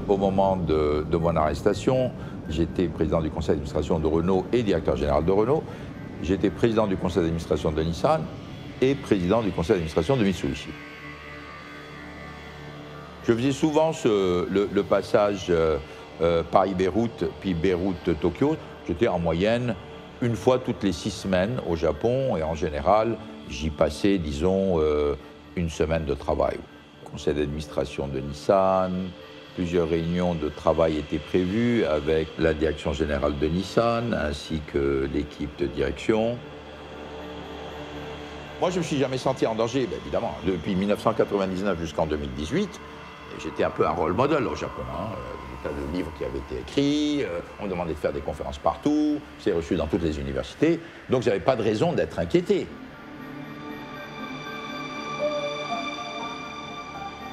Au moment de mon arrestation, j'étais président du conseil d'administration de Renault et directeur général de Renault. J'étais président du conseil d'administration de Nissan et président du conseil d'administration de Mitsubishi. Je faisais souvent le passage Paris-Beyrouth, puis Beyrouth-Tokyo. J'étais en moyenne une fois toutes les 6 semaines au Japon et en général, j'y passais, disons, une semaine de travail. Conseil d'administration de Nissan, plusieurs réunions de travail étaient prévues avec la direction générale de Nissan ainsi que l'équipe de direction. Moi, je ne me suis jamais senti en danger, bien évidemment. Depuis 1999 jusqu'en 2018, j'étais un peu un rôle modèle au Japon. Des tas de livres qui avaient été écrits, on demandait de faire des conférences partout, c'est reçu dans toutes les universités, donc je n'avais pas de raison d'être inquiété.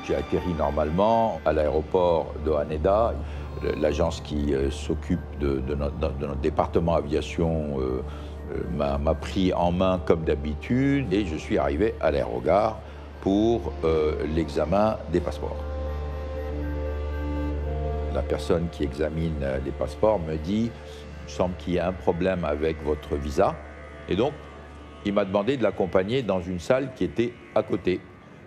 J'ai atterri normalement à l'aéroport de Haneda. L'agence qui s'occupe de notre département aviation m'a pris en main comme d'habitude et je suis arrivé à l'aérogare pour l'examen des passeports. La personne qui examine les passeports me dit « il semble qu'il y ait un problème avec votre visa ». Et donc, il m'a demandé de l'accompagner dans une salle qui était à côté.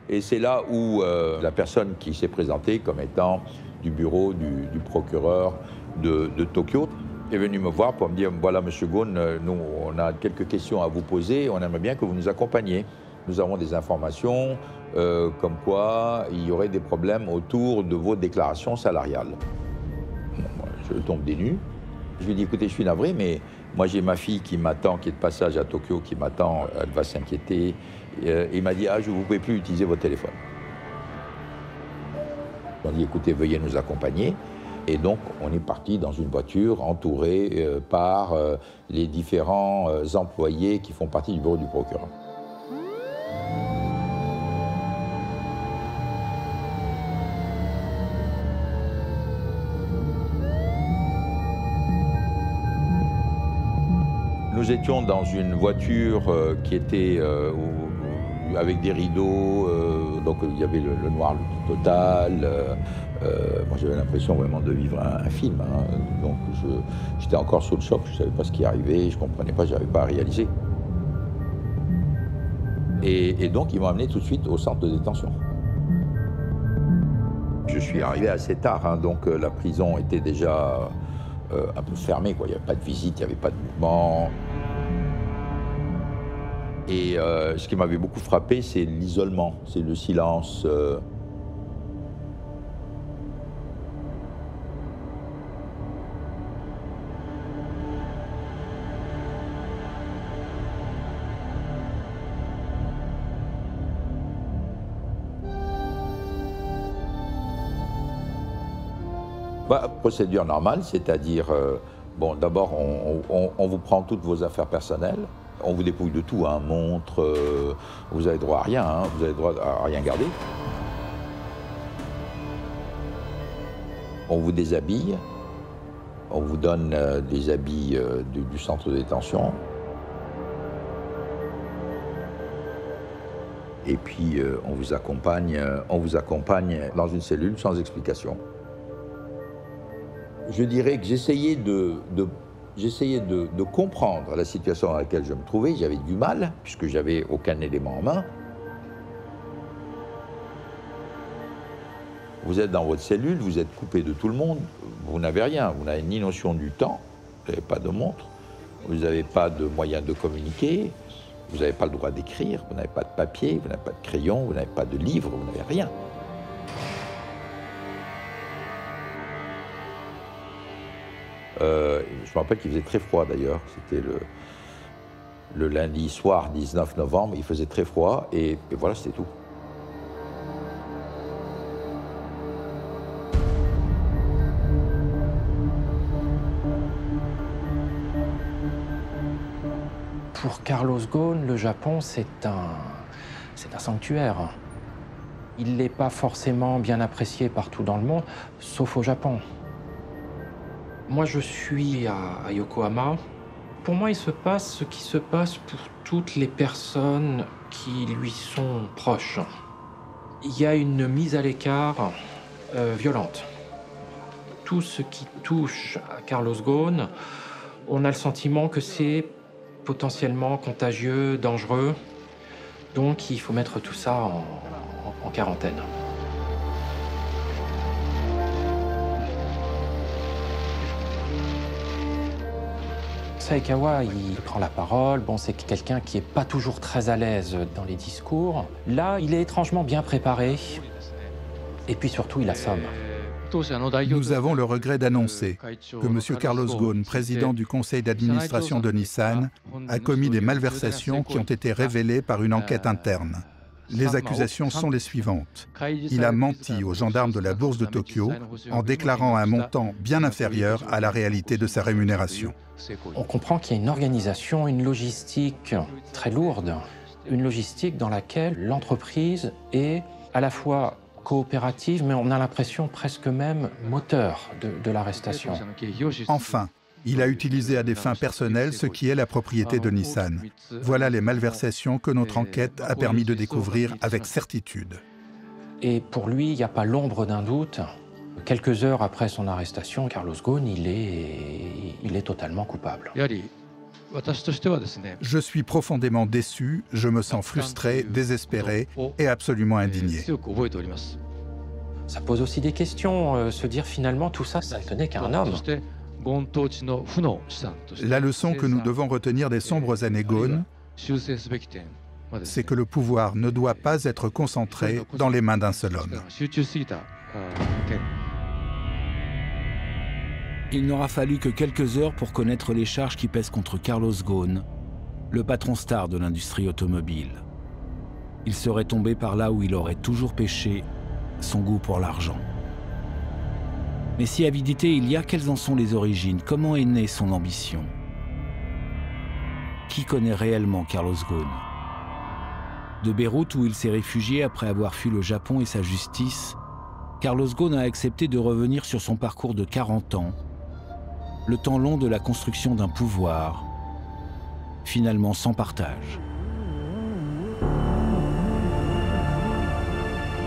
Et c'est là où la personne qui s'est présentée comme étant du bureau du procureur de Tokyo est venue me voir pour me dire « Voilà, Monsieur Ghosn, nous, on a quelques questions à vous poser, on aimerait bien que vous nous accompagniez. Nous avons des informations comme quoi il y aurait des problèmes autour de vos déclarations salariales. » Bon, moi, je tombe des nues. Je lui dis « Écoutez, je suis navré, mais moi j'ai ma fille qui m'attend, qui est de passage à Tokyo, qui m'attend, elle va s'inquiéter. » Il m'a dit « Ah, vous ne pouvez plus utiliser votre téléphone. » On dit « Écoutez, veuillez nous accompagner. » Et donc, on est parti dans une voiture entourée par les différents employés qui font partie du bureau du procureur. Nous étions dans une voiture qui était avec des rideaux, donc il y avait le noir le total. Moi j'avais l'impression vraiment de vivre un film, hein. Donc j'étais encore sous le choc, je ne savais pas ce qui arrivait, je ne comprenais pas, je n'arrivais pas à réaliser. Et donc ils m'ont amené tout de suite au centre de détention. Je suis arrivé assez tard, hein, donc la prison était déjà un peu fermée, quoi. Il n'y avait pas de visite, il n'y avait pas de mouvement. Et ce qui m'avait beaucoup frappé, c'est l'isolement, c'est le silence. Procédure normale, c'est-à-dire, bon, d'abord, on vous prend toutes vos affaires personnelles. On vous dépouille de tout, hein, montre, vous avez droit à rien, hein, vous avez droit à rien garder. On vous déshabille, on vous donne des habits du centre de détention. Et puis on vous accompagne dans une cellule sans explication. Je dirais que j'essayais de comprendre la situation dans laquelle je me trouvais. J'avais du mal, puisque j'avais aucun élément en main. Vous êtes dans votre cellule, vous êtes coupé de tout le monde, vous n'avez rien. Vous n'avez ni notion du temps, vous n'avez pas de montre, vous n'avez pas de moyens de communiquer, vous n'avez pas le droit d'écrire, vous n'avez pas de papier, vous n'avez pas de crayon, vous n'avez pas de livre, vous n'avez rien. Je me rappelle qu'il faisait très froid d'ailleurs, c'était le lundi soir 19 novembre, il faisait très froid et voilà, c'était tout. Pour Carlos Ghosn, le Japon, c'est un sanctuaire. Il n'est pas forcément bien apprécié partout dans le monde, sauf au Japon. Moi, je suis à Yokohama. Pour moi, il se passe ce qui se passe pour toutes les personnes qui lui sont proches. Il y a une mise à l'écart violente. tout ce qui touche à Carlos Ghosn, on a le sentiment que c'est potentiellement contagieux, dangereux. Donc il faut mettre tout ça en quarantaine. Saekawa, il prend la parole. Bon, c'est quelqu'un qui n'est pas toujours très à l'aise dans les discours. Là, il est étrangement bien préparé. Et puis surtout, il assomme. Nous avons le regret d'annoncer que M. Carlos Ghosn, président du conseil d'administration de Nissan, a commis des malversations qui ont été révélées par une enquête interne. Les accusations sont les suivantes. Il a menti aux gendarmes de la bourse de Tokyo en déclarant un montant bien inférieur à la réalité de sa rémunération. On comprend qu'il y a une organisation, une logistique très lourde, une logistique dans laquelle l'entreprise est à la fois coopérative, mais on a l'impression presque même moteur de l'arrestation. Enfin, il a utilisé à des fins personnelles ce qui est la propriété de Nissan. Voilà les malversations que notre enquête a permis de découvrir avec certitude. Et pour lui, il n'y a pas l'ombre d'un doute. Quelques heures après son arrestation, Carlos Ghosn, il est totalement coupable. Je suis profondément déçu, je me sens frustré, désespéré et absolument indigné. Ça pose aussi des questions, se dire finalement tout ça, ça ne tenait qu'à un homme. La leçon que nous devons retenir des sombres années Ghosn, c'est que le pouvoir ne doit pas être concentré dans les mains d'un seul homme. Il n'aura fallu que quelques heures pour connaître les charges qui pèsent contre Carlos Ghosn, le patron star de l'industrie automobile. Il serait tombé par là où il aurait toujours péché, son goût pour l'argent. Mais si avidité il y a, quelles en sont les origines? Comment est née son ambition? Qui connaît réellement Carlos Ghosn? De Beyrouth, où il s'est réfugié après avoir fui le Japon et sa justice, Carlos Ghosn a accepté de revenir sur son parcours de 40 ans, le temps long de la construction d'un pouvoir, finalement sans partage.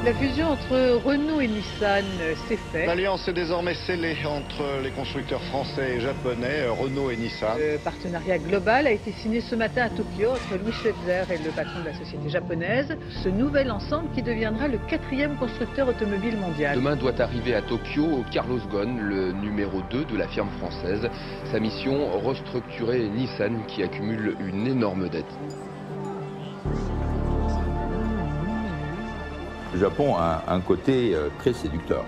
La fusion entre Renault et Nissan s'est faite. L'alliance est désormais scellée entre les constructeurs français et japonais, Renault et Nissan. Le partenariat global a été signé ce matin à Tokyo entre Louis Schweitzer et le patron de la société japonaise. Ce nouvel ensemble qui deviendra le 4e constructeur automobile mondial. Demain doit arriver à Tokyo Carlos Ghosn, le numéro 2 de la firme française. Sa mission, restructurer Nissan qui accumule une énorme dette. Le Japon a un côté très séducteur.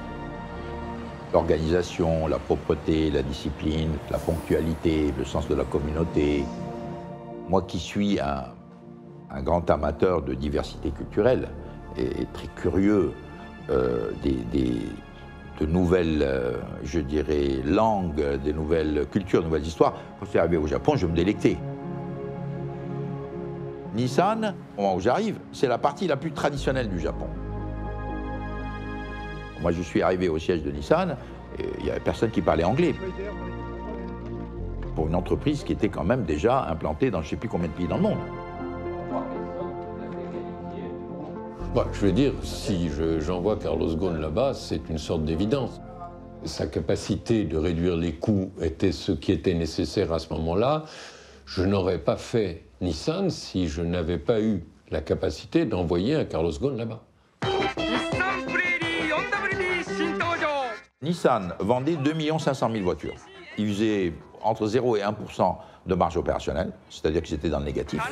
L'organisation, la propreté, la discipline, la ponctualité, le sens de la communauté. Moi qui suis un grand amateur de diversité culturelle et très curieux de nouvelles, je dirais, langues, des nouvelles cultures, de nouvelles histoires, quand je suis arrivé au Japon, je me délectais. Nissan, au moment où j'arrive, c'est la partie la plus traditionnelle du Japon. Moi, je suis arrivé au siège de Nissan, et il n'y avait personne qui parlait anglais. Pour une entreprise qui était quand même déjà implantée dans je ne sais plus combien de pays dans le monde. Bah, je veux dire, si j'envoie Carlos Ghosn là-bas, c'est une sorte d'évidence. Sa capacité de réduire les coûts était ce qui était nécessaire à ce moment-là. Je n'aurais pas fait Nissan si je n'avais pas eu la capacité d'envoyer un Carlos Ghosn là-bas. Nissan vendait 2 500 000 voitures. Il faisait entre 0 et 1% de marge opérationnelle, c'est-à-dire qu'ils étaient dans le négatif.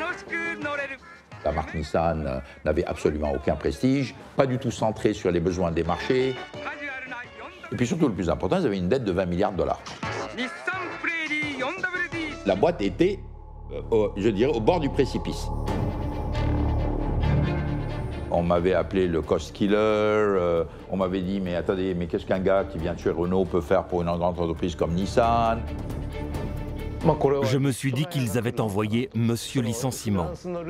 La marque Nissan n'avait absolument aucun prestige, pas du tout centrée sur les besoins des marchés. Et puis surtout, le plus important, ils avaient une dette de 20 milliards de dollars. La boîte était, je dirais, au bord du précipice. On m'avait appelé le cost killer, on m'avait dit mais attendez, mais qu'est-ce qu'un gars qui vient de chez Renault peut faire pour une grande entreprise comme Nissan? Je me suis dit qu'ils avaient envoyé Monsieur Licenciement.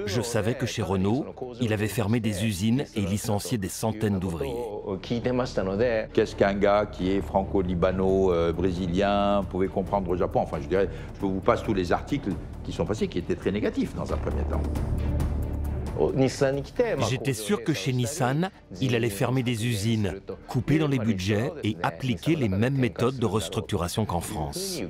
Je savais que chez Renault, il avait fermé des usines et licencié des centaines d'ouvriers. Qu'est-ce qu'un gars qui est franco-libano-brésilien pouvait comprendre au Japon? Enfin, je dirais, je vous passe tous les articles qui sont passés, qui étaient très négatifs dans un premier temps. J'étais sûr que chez Nissan, il allait fermer des usines, couper dans les budgets et appliquer les mêmes méthodes de restructuration qu'en France.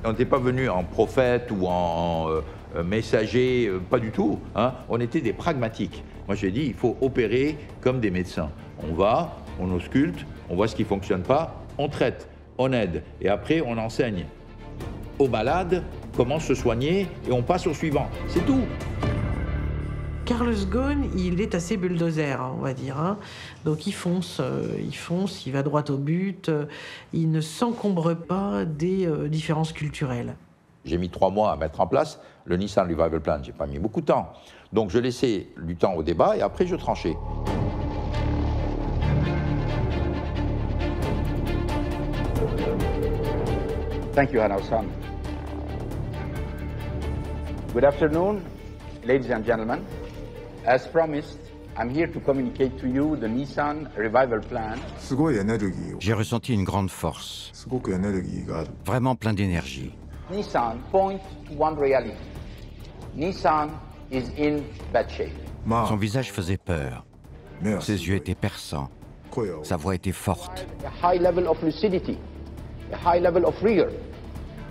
On n'était pas venu en prophète ou en messager, pas du tout. Hein. On était des pragmatiques. Moi, j'ai dit, il faut opérer comme des médecins. On va, on ausculte, on voit ce qui ne fonctionne pas, on traite, on aide. Et après, on enseigne aux malades comment se soigner et on passe au suivant. C'est tout. Carlos Ghosn, il est assez bulldozer, on va dire. Hein. Donc il fonce, il va droit au but, il ne s'encombre pas des différences culturelles. J'ai mis 3 mois à mettre en place le Nissan Revival Plan, j'ai pas mis beaucoup de temps. Donc je laissais du temps au débat et après je tranchais. Thank you, Hanaud-san. Good afternoon, ladies and gentlemen. As promised, I'm here to communicate to you the Nissan Revival Plan. J'ai ressenti une grande force, vraiment plein d'énergie. Nissan, point to one reality. Nissan is in bad shape. Son visage faisait peur, ses yeux étaient perçants, sa voix était forte. A high level of lucidity, a high level of rigor,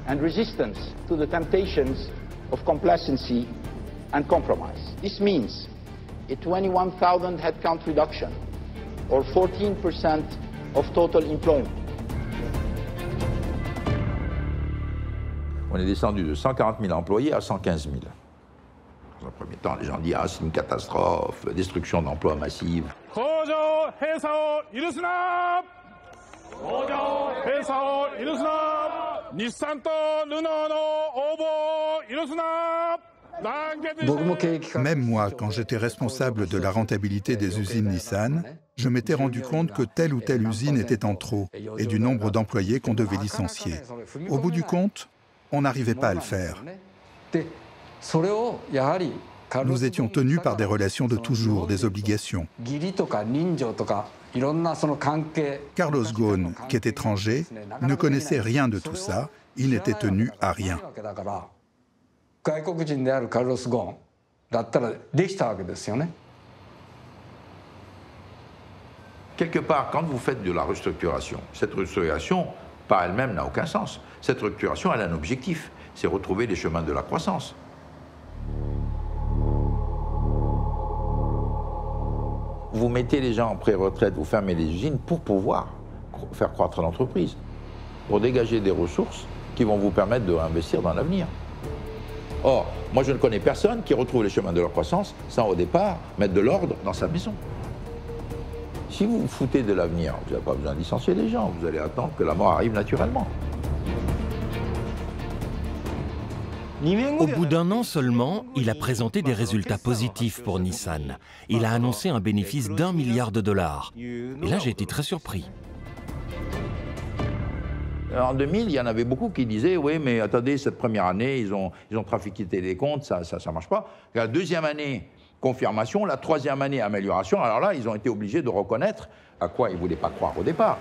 and resistance to the temptations of complacency and compromise. This means a 21,000 headcount reduction, or 14% of total employment. On est descendu de 140 000 employés à 115 000. Dans un premier temps, les gens disent « Ah, c'est une catastrophe, destruction d'emplois massive ». Même moi, quand j'étais responsable de la rentabilité des usines Nissan, je m'étais rendu compte que telle ou telle usine était en trop et du nombre d'employés qu'on devait licencier. Au bout du compte, on n'arrivait pas à le faire. Nous étions tenus par des relations de toujours, des obligations. Carlos Ghosn, qui est étranger, ne connaissait rien de tout ça, il n'était tenu à rien. Quelque part, quand vous faites de la restructuration, cette restructuration, par elle-même, n'a aucun sens. Cette restructuration, elle a un objectif, c'est retrouver les chemins de la croissance. Vous mettez les gens en pré-retraite, vous fermez les usines pour pouvoir faire croître l'entreprise, pour dégager des ressources qui vont vous permettre de réinvestir dans l'avenir. Or, moi je ne connais personne qui retrouve les chemins de la croissance sans au départ mettre de l'ordre dans sa maison. Si vous vous foutez de l'avenir, vous n'avez pas besoin de licencier les gens, vous allez attendre que la mort arrive naturellement. Au bout d'un an seulement, il a présenté des résultats positifs pour Nissan. Il a annoncé un bénéfice d'1 milliard de dollars. Et là, j'ai été très surpris. En 2000, il y en avait beaucoup qui disaient « Oui, mais attendez, cette première année, ils ont trafiqué les comptes, ça ne marche pas. » La deuxième année, confirmation. La troisième année, amélioration. Alors là, ils ont été obligés de reconnaître à quoi ils ne voulaient pas croire au départ.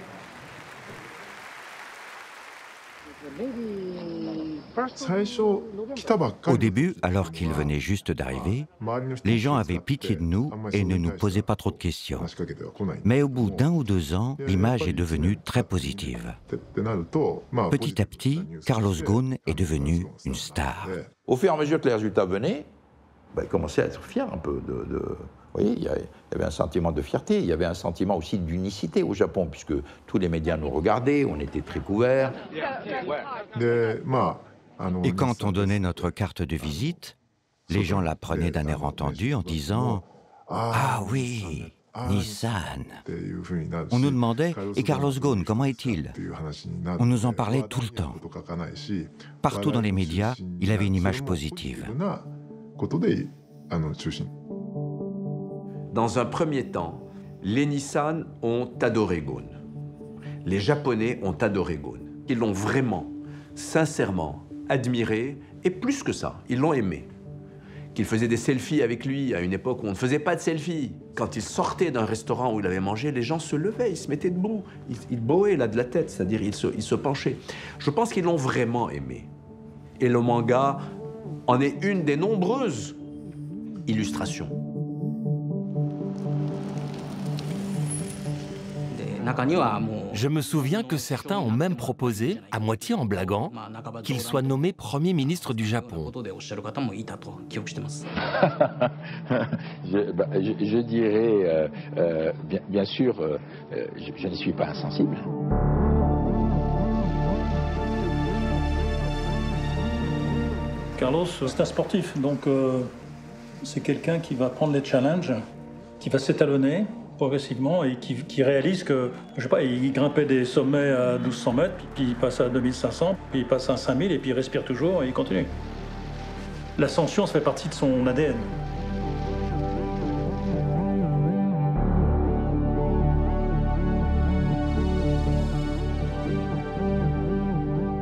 Au début, alors qu'il venait juste d'arriver, les gens avaient pitié de nous et ne nous posaient pas trop de questions. Mais au bout d'1 ou 2 ans, l'image est devenue très positive. Petit à petit, Carlos Ghosn est devenu une star. Au fur et à mesure que les résultats venaient, il commençait à être fier un peu Vous voyez, il y avait un sentiment de fierté, il y avait un sentiment aussi d'unicité au Japon, puisque tous les médias nous regardaient, on était très couverts. Et quand on donnait notre carte de visite, les gens la prenaient d'un air entendu en disant « Ah oui, Nissan ». On nous demandait « Et Carlos Ghosn, comment est-il » On nous en parlait tout le temps. Partout dans les médias, il avait une image positive. Dans un premier temps, les Nissan ont adoré Ghosn. Les Japonais ont adoré Ghosn. Ils l'ont vraiment, sincèrement admiré, et plus que ça, ils l'ont aimé. Qu'ils faisaient des selfies avec lui à une époque où on ne faisait pas de selfies. Quand il sortait d'un restaurant où il avait mangé, les gens se levaient, ils se mettaient debout. Ils bowaient là de la tête, c'est-à-dire ils se penchaient. Je pense qu'ils l'ont vraiment aimé. Et le manga en est une des nombreuses illustration. Je me souviens que certains ont même proposé, à moitié en blaguant, qu'il soit nommé Premier ministre du Japon. Je dirais, bien sûr, je ne suis pas insensible. Carlos, c'est un sportif, donc c'est quelqu'un qui va prendre les challenges, qui va s'étalonner progressivement et qui réalise que, je sais pas, il grimpait des sommets à 1200 mètres, puis il passe à 2500, puis il passe à 5000, et puis il respire toujours et il continue. L'ascension, ça fait partie de son ADN.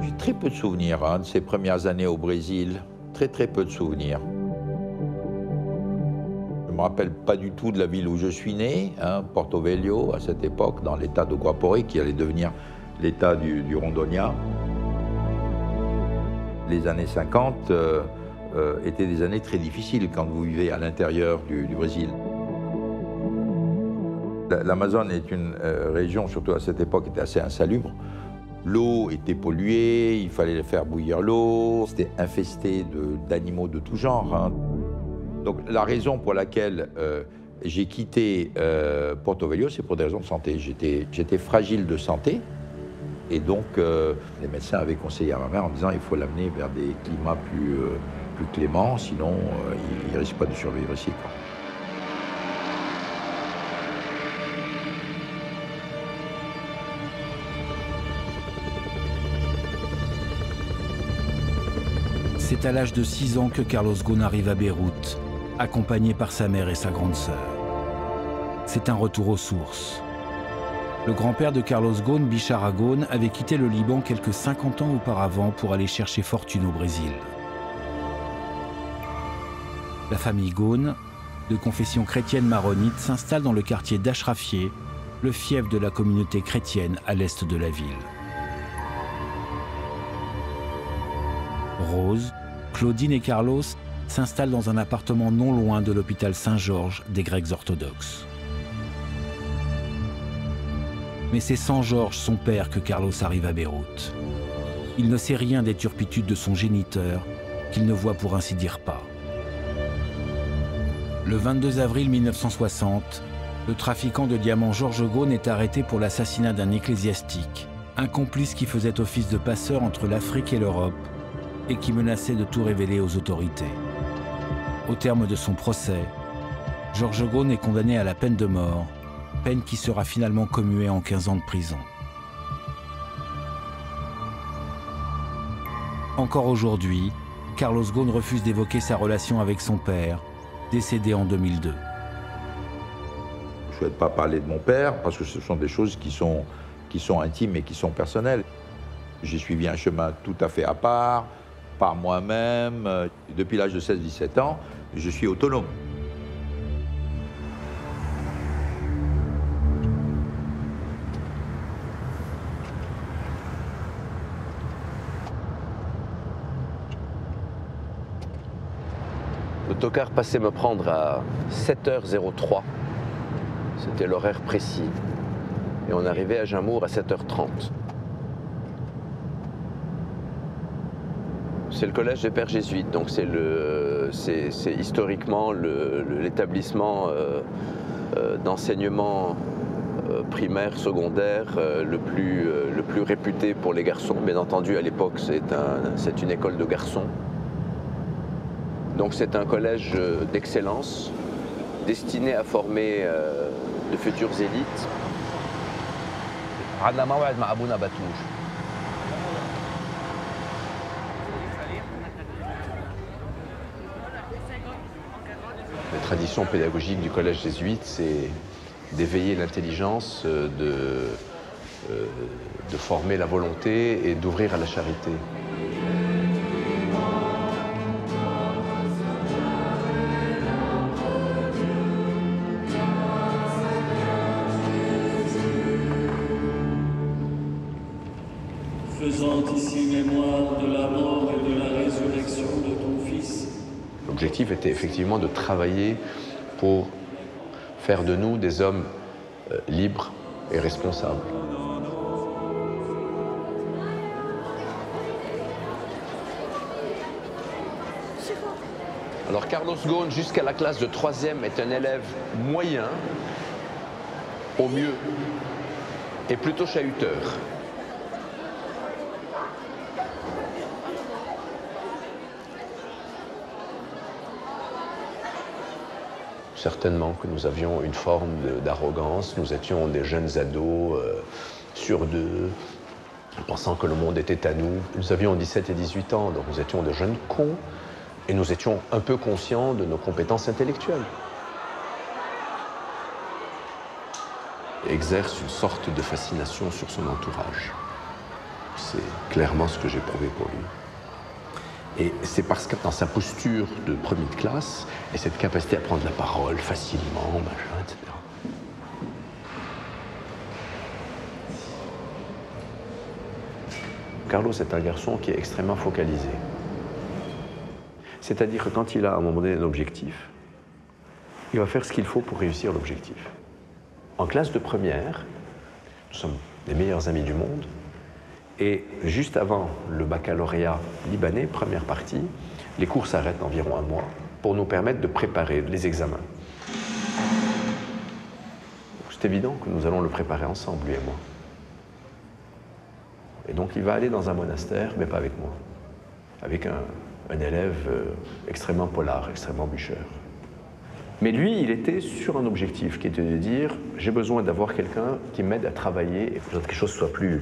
J'ai très peu de souvenirs de ces premières années au Brésil, très peu de souvenirs. Je ne me rappelle pas du tout de la ville où je suis né, Porto Velho, à cette époque, dans l'état de Guaporé, qui allait devenir l'état du Rondônia. Les années 50 étaient des années très difficiles quand vous vivez à l'intérieur du Brésil. L'Amazone est une région, surtout à cette époque, était assez insalubre. L'eau était polluée, il fallait faire bouillir l'eau, c'était infesté d'animaux de tout genre. Donc la raison pour laquelle j'ai quitté Porto Velho, c'est pour des raisons de santé. J'étais fragile de santé et donc les médecins avaient conseillé à ma mère en disant il faut l'amener vers des climats plus cléments, sinon il ne risque pas de survivre ici. C'est à l'âge de 6 ans que Carlos Ghosn arrive à Beyrouth, accompagné par sa mère et sa grande sœur. C'est un retour aux sources. Le grand-père de Carlos Ghosn, Bichara Ghosn, avait quitté le Liban quelques 50 ans auparavant pour aller chercher fortune au Brésil. La famille Ghosn, de confession chrétienne maronite, s'installe dans le quartier d'Achrafieh, le fief de la communauté chrétienne à l'est de la ville. Rose, Claudine et Carlos s'installent dans un appartement non loin de l'hôpital Saint-Georges des Grecs orthodoxes. Mais c'est sans Georges, son père, que Carlos arrive à Beyrouth. Il ne sait rien des turpitudes de son géniteur, qu'il ne voit pour ainsi dire pas. Le 22 avril 1960, le trafiquant de diamants Georges Ghosn est arrêté pour l'assassinat d'un ecclésiastique, un complice qui faisait office de passeur entre l'Afrique et l'Europe, et qui menaçait de tout révéler aux autorités. Au terme de son procès, Georges Ghosn est condamné à la peine de mort, peine qui sera finalement commuée en 15 ans de prison. Encore aujourd'hui, Carlos Ghosn refuse d'évoquer sa relation avec son père, décédé en 2002. Je ne souhaite pas parler de mon père parce que ce sont des choses qui sont intimes et qui sont personnelles. J'ai suivi un chemin tout à fait à part, par moi-même. Depuis l'âge de 16-17 ans, je suis autonome. L'autocar passait me prendre à 7h03. C'était l'horaire précis. Et on arrivait à Jamour à 7h30. C'est le collège des pères jésuites, donc c'est historiquement l'établissement d'enseignement primaire, secondaire le plus réputé pour les garçons. Bien entendu, à l'époque, c'est une école de garçons. Donc c'est un collège d'excellence destiné à former de futures élites. La tradition pédagogique du collège jésuite, c'est d'éveiller l'intelligence, de former la volonté et d'ouvrir à la charité. Faisant ici mémoire de la mort et de la résurrection de ton Fils, L'objectif était effectivement de travailler pour faire de nous des hommes libres et responsables. Alors Carlos Ghosn, jusqu'à la classe de 3e, est un élève moyen, au mieux, et plutôt chahuteur. Certainement que nous avions une forme d'arrogance, nous étions des jeunes ados sur deux, pensant que le monde était à nous. Nous avions 17 et 18 ans, donc nous étions de jeunes cons, et nous étions un peu conscients de nos compétences intellectuelles. Il exerce une sorte de fascination sur son entourage. C'est clairement ce que j'ai prouvé pour lui. Et c'est parce que dans sa posture de premier de classe, et cette capacité à prendre la parole facilement, machin, etc. Carlos est un garçon qui est extrêmement focalisé. C'est-à-dire que quand il a à un moment donné un objectif, il va faire ce qu'il faut pour réussir l'objectif. En classe de première, nous sommes les meilleurs amis du monde, et juste avant le baccalauréat libanais, première partie, les cours s'arrêtent environ un mois pour nous permettre de préparer les examens. C'est évident que nous allons le préparer ensemble, lui et moi. Et donc il va aller dans un monastère, mais pas avec moi, avec un élève extrêmement polar, extrêmement bûcheur. Mais lui, il était sur un objectif qui était de dire « j'ai besoin d'avoir quelqu'un qui m'aide à travailler et que quelque chose soit plus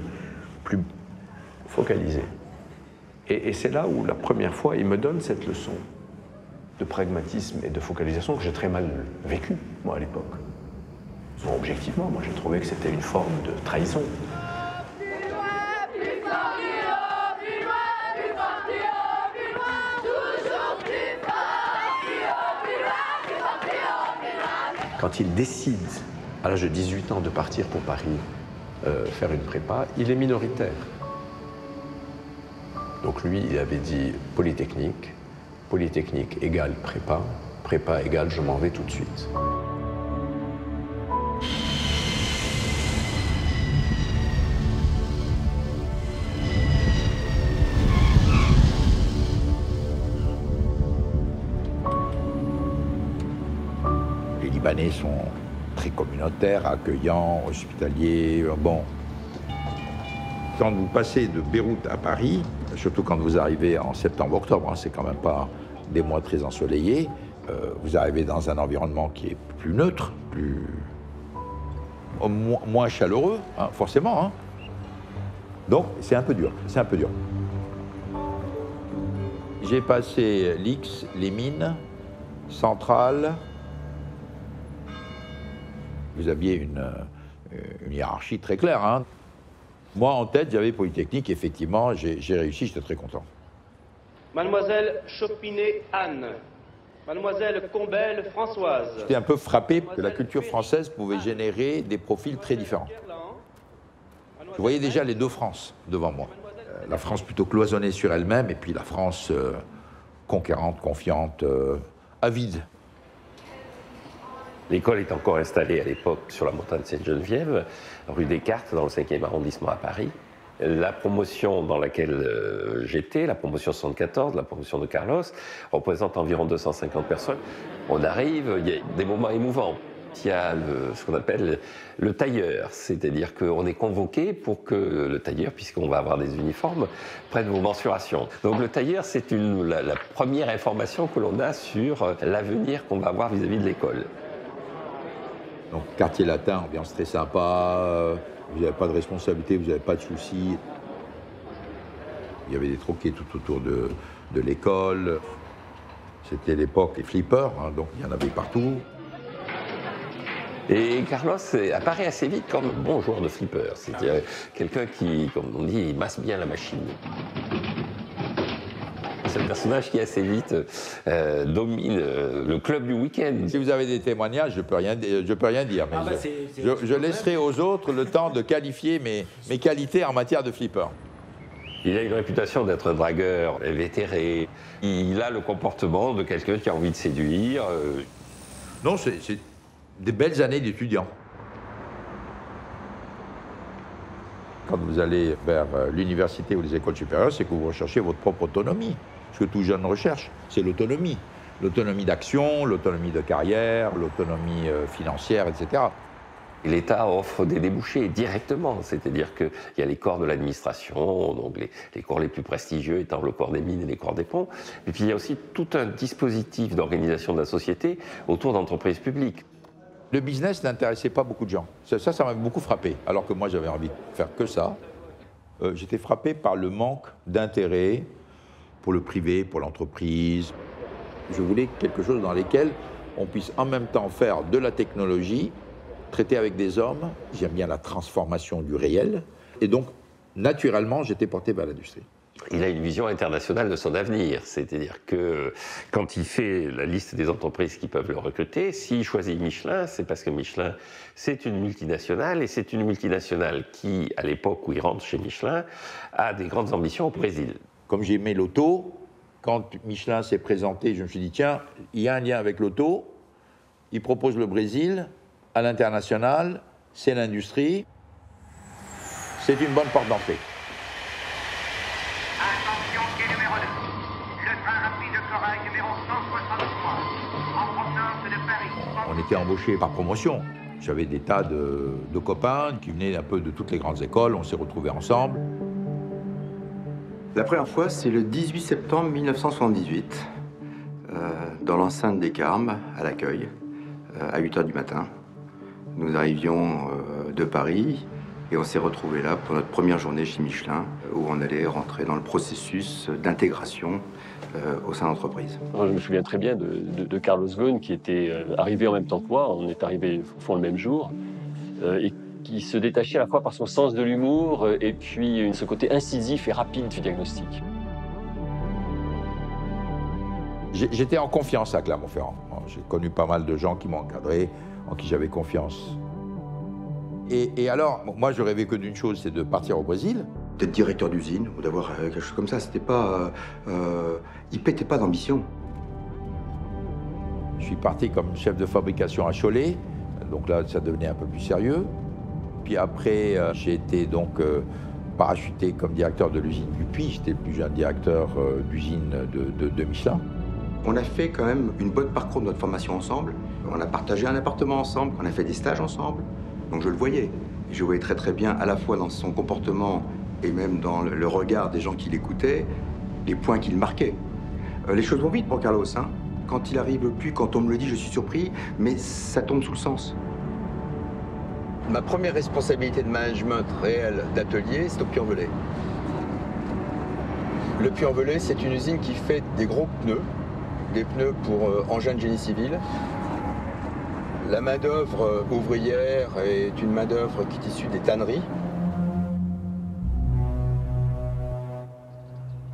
focalisé ». Et c'est là où, la première fois, il me donne cette leçon de pragmatisme et de focalisation que j'ai très mal vécue, moi, à l'époque. Objectivement, moi, j'ai trouvé que c'était une forme de trahison. Quand il décide, à l'âge de 18 ans, de partir pour Paris faire une prépa, il est minoritaire. Donc lui, il avait dit Polytechnique, Polytechnique égale prépa, prépa égale je m'en vais tout de suite. Les Libanais sont très communautaires, accueillants, hospitaliers. Bon, quand vous passez de Beyrouth à Paris, surtout quand vous arrivez en septembre-octobre, hein, c'est quand même pas des mois très ensoleillés, vous arrivez dans un environnement qui est plus neutre, moins chaleureux, hein, forcément. Hein. Donc c'est un peu dur, c'est un peu dur. J'ai passé l'X, les mines, Centrale. Vous aviez une hiérarchie très claire. Hein. Moi, en tête, j'avais Polytechnique. Effectivement, j'ai réussi, j'étais très content. Mademoiselle Chopinet Anne. Mademoiselle Combel Françoise. J'étais un peu frappé que la culture française pouvait générer des profils très différents. Je voyais déjà les deux France devant moi. La France plutôt cloisonnée sur elle-même, et puis la France conquérante, confiante, avide. L'école est encore installée à l'époque sur la montagne Sainte-Geneviève, rue Descartes, dans le 5e arrondissement à Paris. La promotion dans laquelle j'étais, la promotion 74, la promotion de Carlos, représente environ 250 personnes. On arrive, il y a des moments émouvants. Il y a ce qu'on appelle le tailleur, c'est-à-dire qu'on est convoqué pour que le tailleur, puisqu'on va avoir des uniformes, prenne vos mensurations. Donc le tailleur, c'est la première information que l'on a sur l'avenir qu'on va avoir vis-à-vis de l'école. Donc quartier latin, ambiance très sympa, vous n'avez pas de responsabilité, vous n'avez pas de soucis. Il y avait des troquets tout autour de l'école. C'était l'époque des flippers, hein, donc il y en avait partout. Et Carlos apparaît assez vite comme un bon joueur de flipper. C'est-à-dire quelqu'un qui, comme on dit, masse bien la machine. C'est un personnage qui assez vite domine le club du week-end. Si vous avez des témoignages, je peux rien dire, mais je laisserai aux autres le temps de qualifier mes qualités en matière de flipper. Il a une réputation d'être un dragueur vétéré. Il a le comportement de quelqu'un qui a envie de séduire. Non, c'est des belles années d'étudiant. Quand vous allez vers l'université ou les écoles supérieures, c'est que vous recherchez votre propre autonomie. Ce que tout jeune recherche, c'est l'autonomie. L'autonomie d'action, l'autonomie de carrière, l'autonomie financière, etc. L'État offre des débouchés directement, c'est-à-dire qu'il y a les corps de l'administration, donc les corps les plus prestigieux étant le corps des mines et les corps des ponts, et puis il y a aussi tout un dispositif d'organisation de la société autour d'entreprises publiques. Le business n'intéressait pas beaucoup de gens. Ça m'a beaucoup frappé, alors que moi j'avais envie de faire que ça. J'étais frappé par le manque d'intérêt pour le privé, pour l'entreprise. Je voulais quelque chose dans lequel on puisse en même temps faire de la technologie, traiter avec des hommes, j'aime bien la transformation du réel, et donc, naturellement, j'étais porté vers l'industrie. Il a une vision internationale de son avenir, c'est-à-dire que quand il fait la liste des entreprises qui peuvent le recruter, s'il choisit Michelin, c'est parce que Michelin, c'est une multinationale, et c'est une multinationale qui, à l'époque où il rentre chez Michelin, a des grandes ambitions au Brésil. Comme j'aimais l'auto, quand Michelin s'est présenté, je me suis dit, tiens, il y a un lien avec l'auto, il propose le Brésil, à l'international, c'est l'industrie, c'est une bonne porte d'entrée. Attention, quai numéro 2. Le train rapide de Corail numéro 163, en provenance de Paris. On était embauchés par promotion. J'avais des tas de copains qui venaient un peu de toutes les grandes écoles, on s'est retrouvés ensemble. La première fois, c'est le 18 septembre 1978, dans l'enceinte des Carmes, à l'accueil, à 8 h du matin. Nous arrivions de Paris et on s'est retrouvés là pour notre première journée chez Michelin, où on allait rentrer dans le processus d'intégration au sein de l'entreprise. Je me souviens très bien de Carlos Ghosn, qui était arrivé en même temps que moi. On est arrivés au fond le même jour, et qui se détachait à la fois par son sens de l'humour et puis ce côté incisif et rapide du diagnostic. J'étais en confiance à Clermont-Ferrand. J'ai connu pas mal de gens qui m'ont encadré, en qui j'avais confiance. Et alors, moi, je rêvais que d'une chose, c'est de partir au Brésil. D'être directeur d'usine ou d'avoir quelque chose comme ça, c'était pas... il pétait pas d'ambition. Je suis parti comme chef de fabrication à Cholet, donc là, ça devenait un peu plus sérieux. Puis après, j'ai été donc parachuté comme directeur de l'usine du Puy. J'étais le plus jeune directeur d'usine de Michelin. On a fait quand même une bonne parcours de notre formation ensemble. On a partagé un appartement ensemble, on a fait des stages ensemble. Donc je le voyais. Et je voyais très très bien, à la fois dans son comportement et même dans le regard des gens qui l'écoutaient, les points qu'il marquait. Les choses vont vite pour Carlos, hein. Quand il arrive au Puy, quand on me le dit, je suis surpris, mais ça tombe sous le sens. Ma première responsabilité de management réel d'atelier, c'est au Puy-en-Velay. Le Puy-en-Velay, c'est une usine qui fait des gros pneus, des pneus pour engins de génie civil. La main-d'œuvre ouvrière est une main-d'œuvre qui est issue des tanneries.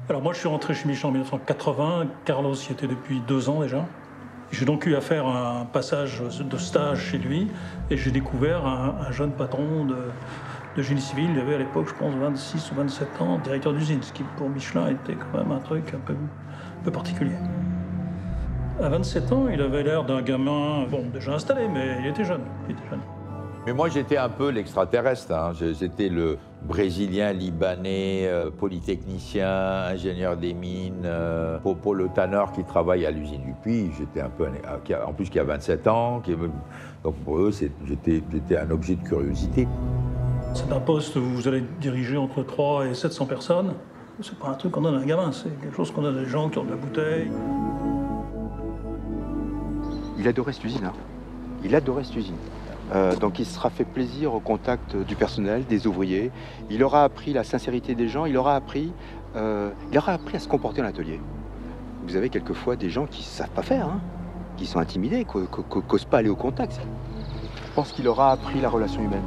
Alors moi, je suis rentré chez Michelin en 1980. Carlos y était depuis 2 ans déjà. J'ai donc eu à faire un passage de stage chez lui et j'ai découvert un jeune patron de génie civil. Il avait à l'époque, je pense, 26 ou 27 ans, directeur d'usine, ce qui pour Michelin était quand même un truc un peu particulier. À 27 ans, il avait l'air d'un gamin, bon, déjà installé, mais il était jeune. Mais moi, j'étais un peu l'extraterrestre. Hein. J'étais le Brésilien, Libanais, polytechnicien, ingénieur des mines, Popo le tanneur qui travaille à l'usine du Puy. J'étais un peu, en plus qui a 27 ans. Donc pour eux, j'étais un objet de curiosité. C'est un poste où vous allez diriger entre 300 et 700 personnes. C'est pas un truc qu'on donne à un gamin, c'est quelque chose qu'on donne à des gens qui ont de la bouteille. Il adorait cette usine, hein. Il adorait cette usine. Donc il se sera fait plaisir au contact du personnel, des ouvriers. Il aura appris la sincérité des gens, il aura appris à se comporter dans l'atelier. Vous avez quelquefois des gens qui ne savent pas faire, hein, qui sont intimidés, qui n'osent pas aller au contact. Je pense qu'il aura appris la relation humaine.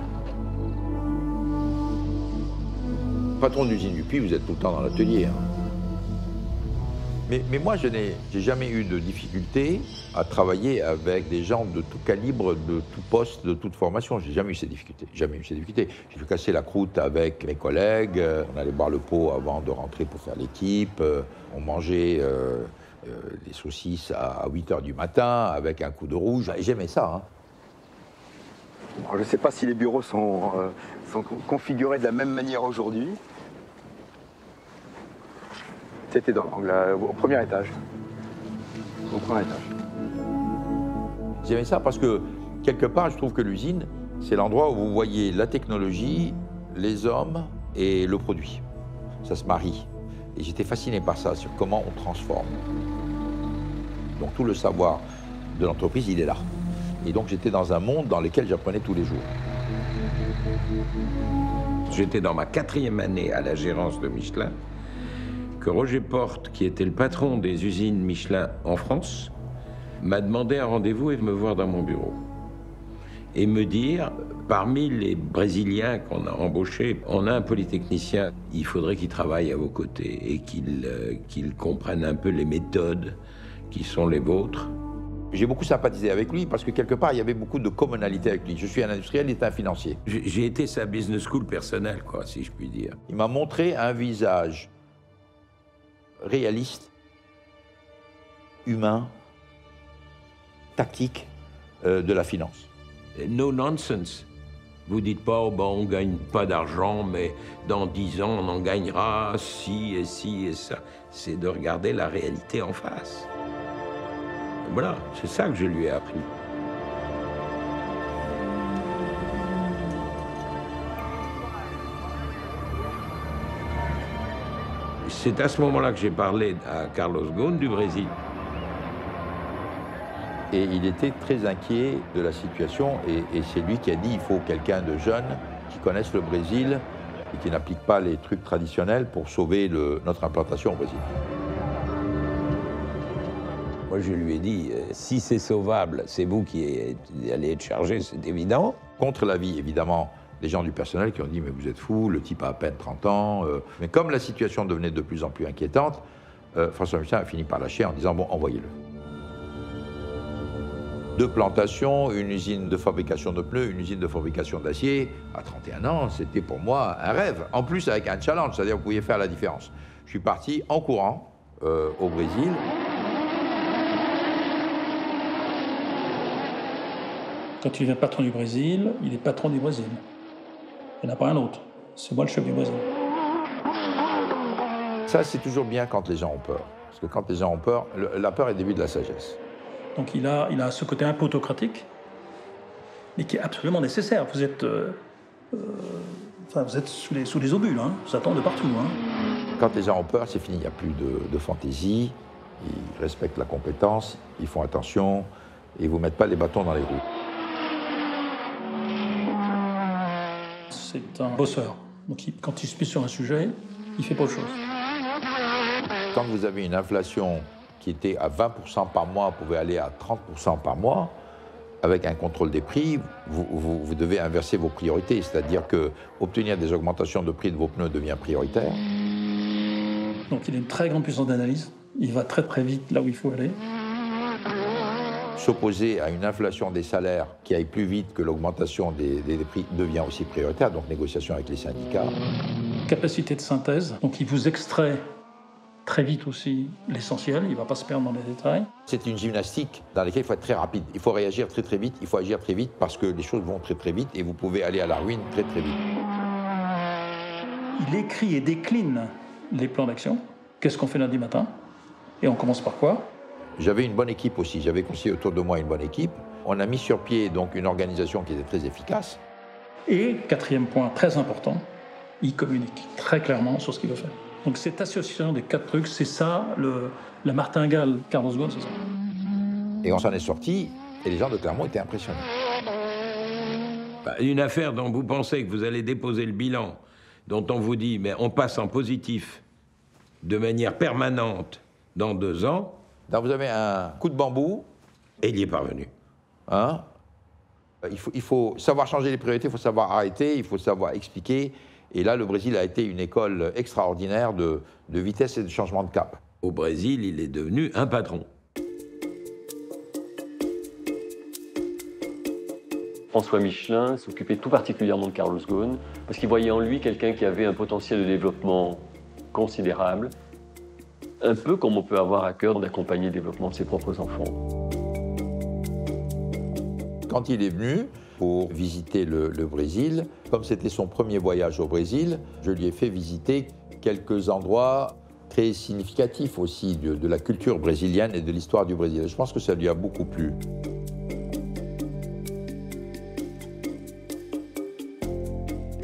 Patron d'usine du Puy, vous êtes tout le temps dans l'atelier. Hein. Mais moi, je n'ai jamais eu de difficulté à travailler avec des gens de toutes calibre de tout poste, de toute formation. J'ai jamais eu ces difficultés. Jamais eu ces difficultés. J'ai fait casser la croûte avec mes collègues. On allait boire le pot avant de rentrer pour faire l'équipe. On mangeait des saucisses à 8h du matin avec un coup de rouge. J'aimais ça. Hein. Alors, je ne sais pas si les bureaux sont configurés de la même manière aujourd'hui. C'était dans l'angle, au premier étage. Au premier étage. J'aimais ça parce que, quelque part, je trouve que l'usine, c'est l'endroit où vous voyez la technologie, les hommes et le produit. Ça se marie. Et j'étais fasciné par ça, sur comment on transforme. Donc tout le savoir de l'entreprise, il est là. Et donc j'étais dans un monde dans lequel j'apprenais tous les jours. J'étais dans ma 4e année à la gérance de Michelin, que Roger Porte, qui était le patron des usines Michelin en France, m'a demandé un rendez-vous et me voir dans mon bureau. Et me dire, parmi les Brésiliens qu'on a embauchés, on a un polytechnicien, il faudrait qu'il travaille à vos côtés et qu'il comprenne un peu les méthodes qui sont les vôtres. J'ai beaucoup sympathisé avec lui parce que quelque part, il y avait beaucoup de commonalité avec lui. Je suis un industriel, il est un financier. J'ai été sa business school personnelle, quoi, si je puis dire. Il m'a montré un visage réaliste, humain, tactique de la finance. No nonsense. Vous dites pas, oh ben, on ne gagne pas d'argent, mais dans 10 ans, on en gagnera ci et ça. C'est de regarder la réalité en face. Voilà, c'est ça que je lui ai appris. C'est à ce moment-là que j'ai parlé à Carlos Ghosn du Brésil. Et il était très inquiet de la situation et c'est lui qui a dit il faut quelqu'un de jeune qui connaisse le Brésil et qui n'applique pas les trucs traditionnels pour sauver notre implantation au Brésil. Moi, je lui ai dit, si c'est sauvable, c'est vous qui allez être chargé, c'est évident. Contre l'avis, évidemment, des gens du personnel qui ont dit mais vous êtes fou, le type a à peine 30 ans. Mais comme la situation devenait de plus en plus inquiétante, François Michelin a fini par lâcher en disant bon, envoyez-le. 2 plantations, une usine de fabrication de pneus, une usine de fabrication d'acier. À 31 ans, c'était pour moi un rêve. En plus, avec un challenge, c'est-à-dire que vous pouviez faire la différence. Je suis parti en courant au Brésil. Quand il devient patron du Brésil, il est patron du Brésil. Il n'y en a pas un autre. C'est moi le chef du Brésil. Ça, c'est toujours bien quand les gens ont peur. Parce que quand les gens ont peur, la peur est le début de la sagesse. Donc il a ce côté un peu autocratique, mais qui est absolument nécessaire. Vous êtes, vous êtes sous les obules, hein. Ça tombe de partout. Hein. Quand les gens ont peur, c'est fini. Il n'y a plus de fantaisie. Ils respectent la compétence, ils font attention et ils ne vous mettent pas les bâtons dans les roues. C'est un bosseur. Donc quand il se plie sur un sujet, il ne fait pas autre chose. Quand vous avez une inflation qui était à 20% par mois, pouvait aller à 30% par mois, avec un contrôle des prix, vous devez inverser vos priorités. C'est-à-dire que obtenir des augmentations de prix de vos pneus devient prioritaire. Donc il a une très grande puissance d'analyse. Il va très très vite là où il faut aller. S'opposer à une inflation des salaires qui aille plus vite que l'augmentation des prix devient aussi prioritaire, donc négociation avec les syndicats. Capacité de synthèse, donc il vous extrait très vite aussi l'essentiel, il ne va pas se perdre dans les détails. C'est une gymnastique dans laquelle il faut être très rapide, il faut réagir très très vite, il faut agir très vite parce que les choses vont très très vite et vous pouvez aller à la ruine très très vite. Il écrit et décline les plans d'action. Qu'est-ce qu'on fait lundi matin? Et on commence par quoi? J'avais une bonne équipe aussi, j'avais conseillé autour de moi une bonne équipe. On a mis sur pied donc une organisation qui était très efficace. Et, 4e point très important, il communique très clairement sur ce qu'il veut faire. Donc cette association des 4 trucs, c'est ça, la martingale Carlos Ghosn, c'est ça. Et on s'en est sorti, et les gens de Clermont étaient impressionnés. Une affaire dont vous pensez que vous allez déposer le bilan, dont on vous dit, mais on passe en positif de manière permanente dans 2 ans. Donc vous avez un coup de bambou. Et il y est parvenu. Hein? Il faut savoir changer les priorités, il faut savoir arrêter, il faut savoir expliquer. Et là, le Brésil a été une école extraordinaire de vitesse et de changement de cap. Au Brésil, il est devenu un patron. François Michelin s'occupait tout particulièrement de Carlos Ghosn, parce qu'il voyait en lui quelqu'un qui avait un potentiel de développement considérable, un peu comme on peut avoir à cœur d'accompagner le développement de ses propres enfants. Quand il est venu pour visiter le Brésil, comme c'était son premier voyage au Brésil, je lui ai fait visiter quelques endroits très significatifs aussi de la culture brésilienne et de l'histoire du Brésil. Je pense que ça lui a beaucoup plu.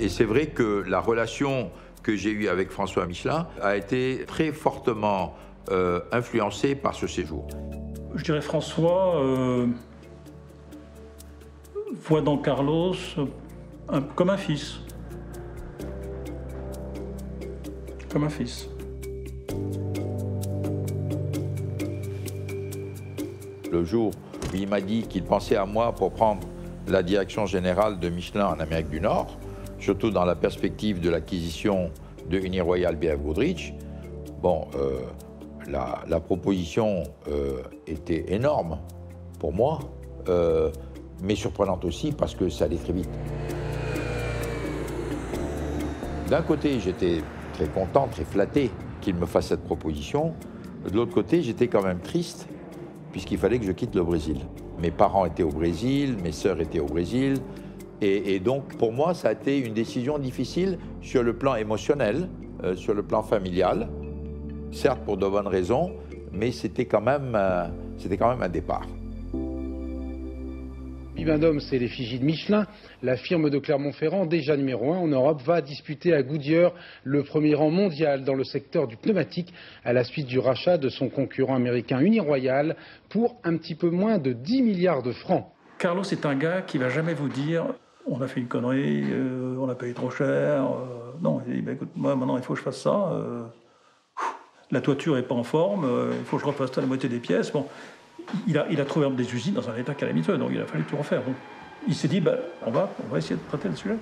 Et c'est vrai que la relation que j'ai eue avec François Michelin a été très fortement influencée par ce séjour. Je dirais François voit dans Carlos comme un fils. Comme un fils. Le jour où il m'a dit qu'il pensait à moi pour prendre la direction générale de Michelin en Amérique du Nord, surtout dans la perspective de l'acquisition de Uniroyal BF Goodrich, bon, la proposition était énorme pour moi, mais surprenante aussi parce que ça allait très vite. D'un côté, j'étais très content, très flatté qu'il me fasse cette proposition. De l'autre côté, j'étais quand même triste puisqu'il fallait que je quitte le Brésil. Mes parents étaient au Brésil, mes sœurs étaient au Brésil. Et donc, pour moi, ça a été une décision difficile sur le plan émotionnel, sur le plan familial. Certes, pour de bonnes raisons, mais c'était quand même un départ. Bibendum, c'est l'effigie de Michelin. La firme de Clermont-Ferrand, déjà numéro 1 en Europe, va disputer à Goodyear le premier rang mondial dans le secteur du pneumatique à la suite du rachat de son concurrent américain Uniroyal pour un petit peu moins de 10 milliards de francs. Carlos est un gars qui ne va jamais vous dire « on a fait une connerie, on a payé trop cher ». Non, il dit bah, « écoute, moi maintenant il faut que je fasse ça. La toiture n'est pas en forme, il faut que je refasse la moitié des pièces. » Bon. Il a trouvé des usines dans un état calamiteux, donc il a fallu tout refaire. Donc, il s'est dit, bah, on va essayer de traiter le sujet.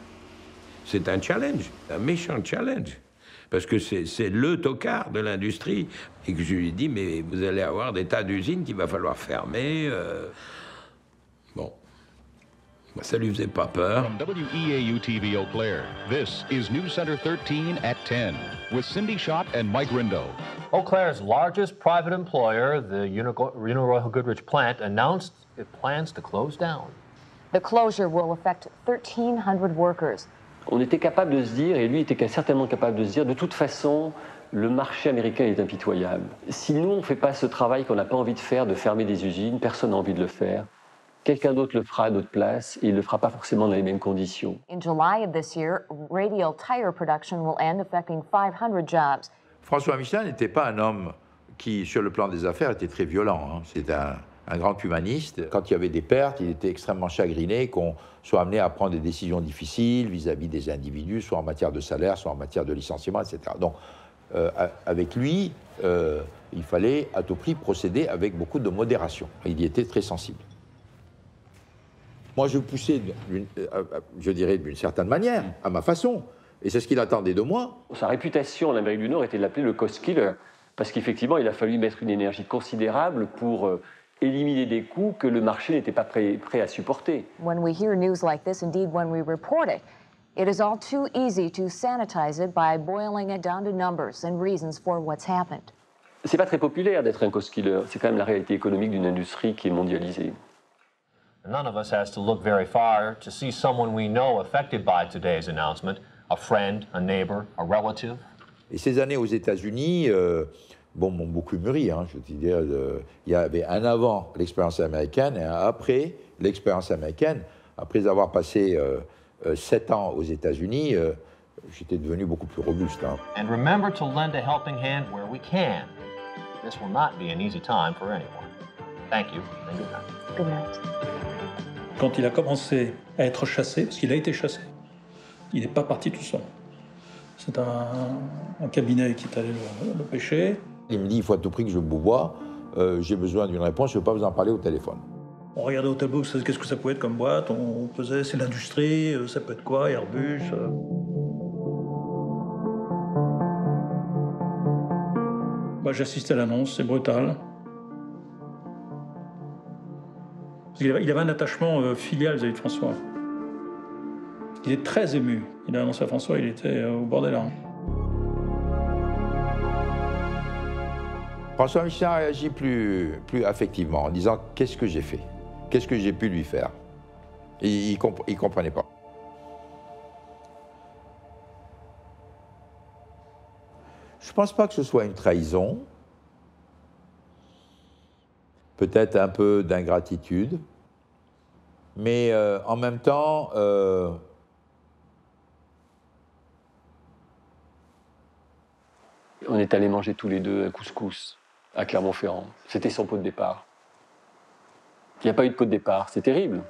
C'est un challenge, un méchant challenge, parce que c'est le tocard de l'industrie. Et que je lui ai dit, mais vous allez avoir des tas d'usines qu'il va falloir fermer. Bon, ça lui faisait pas peur. From WEAU-TV Eau Claire, this is News Center 13 at 10, with Cindy Schott and Mike Rindo. Eau Claire's largest private employer, the Uniroyal Goodrich plant, announced it plans to close down. The closure will affect 1,300 workers. On était capable de se dire, et lui était certainement capable de se dire, de toute façon, le marché américain est impitoyable. Si nous, on ne fait pas ce travail qu'on n'a pas envie de faire, de fermer des usines, personne n'a envie de le faire. Quelqu'un d'autre le fera à notre place, et il ne le fera pas forcément dans les mêmes conditions. In July of this year, radial tire production will end, affecting 500 jobs. François Michelin n'était pas un homme qui, sur le plan des affaires, était très violent. C'était un grand humaniste. Quand il y avait des pertes, il était extrêmement chagriné qu'on soit amené à prendre des décisions difficiles vis-à-vis des individus, soit en matière de salaire, soit en matière de licenciement, etc. Donc, avec lui, il fallait à tout prix procéder avec beaucoup de modération. Il y était très sensible. Moi, je poussais, je dirais d'une certaine manière, à ma façon. Et c'est ce qu'il attendait de moi. Sa réputation en Amérique du Nord était de l'appeler le cost killer, parce qu'effectivement, il a fallu mettre une énergie considérable pour éliminer des coûts que le marché n'était pas prêt à supporter. When we hear news like this, indeed when we report it, it is all too easy to sanitize it by boiling it down to numbers and reasons for what's happened. C'est pas très populaire d'être un cost killer. C'est quand même la réalité économique d'une industrie qui est mondialisée. None of us has to look very far to see someone we know affected by today's announcement. A friend, a neighbor, a relative. Et ces années aux États-Unis, m'ont beaucoup mûri. Je veux dire, il y avait un avant l'expérience américaine et un après l'expérience américaine. Après avoir passé 7 ans aux États-Unis, j'étais devenu beaucoup plus robuste. And remember to lend a helping hand where we can. This will not be an easy time for anyone. Thank you and good night. Good night. Quand il a commencé à être chassé, parce qu'il a été chassé, il n'est pas parti tout seul. C'est un cabinet qui est allé le pêcher. Il me dit, il faut à tout prix que je vous vois, j'ai besoin d'une réponse, je ne peux pas vous en parler au téléphone. On regardait au tableau qu'est-ce que ça pouvait être comme boîte, on pesait, c'est l'industrie, ça peut être quoi, Airbus. J'assistais à l'annonce, c'est brutal. Parce qu'il avait un attachement filial vis-à-vis de François. Il est très ému. Il a annoncé à François, il était au bord des larmes. François Michelin réagit plus affectivement en disant « Qu'est-ce que j'ai fait? Qu'est-ce que j'ai pu lui faire ?» Il ne comprenait pas. Je ne pense pas que ce soit une trahison. Peut-être un peu d'ingratitude. Mais en même temps, on est allés manger tous les deux un couscous à Clermont-Ferrand. C'était son pot de départ. Il n'y a pas eu de pot de départ, c'est terrible.